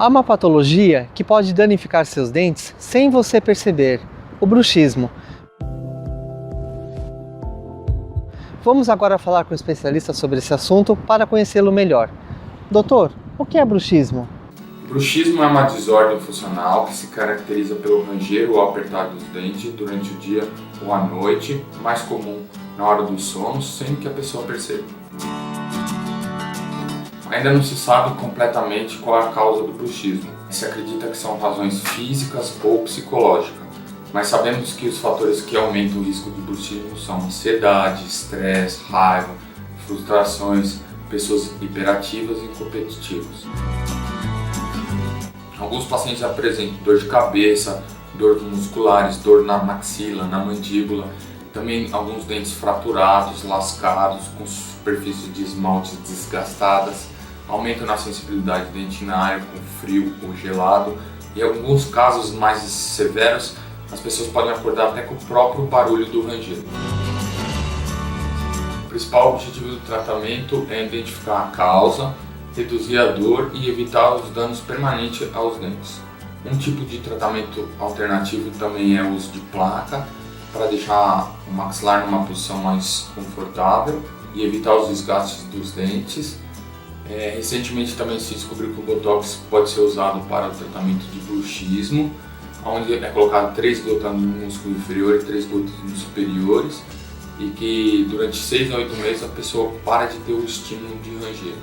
Há uma patologia que pode danificar seus dentes sem você perceber, o bruxismo. Vamos agora falar com um especialista sobre esse assunto para conhecê-lo melhor. Doutor, o que é bruxismo? Bruxismo é uma desordem funcional que se caracteriza pelo ranger ou apertar dos dentes durante o dia ou à noite, mais comum na hora do sono, sem que a pessoa perceba. Ainda não se sabe completamente qual é a causa do bruxismo. Se acredita que são razões físicas ou psicológicas, mas sabemos que os fatores que aumentam o risco de bruxismo são ansiedade, estresse, raiva, frustrações, pessoas hiperativas e competitivas. Alguns pacientes apresentam dor de cabeça, dor musculares, dor na maxila, na mandíbula, também alguns dentes fraturados, lascados, com superfície de esmalte desgastadas, aumento na sensibilidade dentária com frio ou gelado, e em alguns casos mais severos, as pessoas podem acordar até com o próprio barulho do ranger. O principal objetivo do tratamento é identificar a causa, reduzir a dor e evitar os danos permanentes aos dentes. Um tipo de tratamento alternativo também é o uso de placa, para deixar o maxilar numa posição mais confortável e evitar os desgastes dos dentes. Recentemente também se descobriu que o Botox pode ser usado para o tratamento de bruxismo, onde é colocado 3 gotas no músculo inferior e 3 gotas nos superiores, e que durante 6 a 8 meses a pessoa para de ter o estímulo de ranger.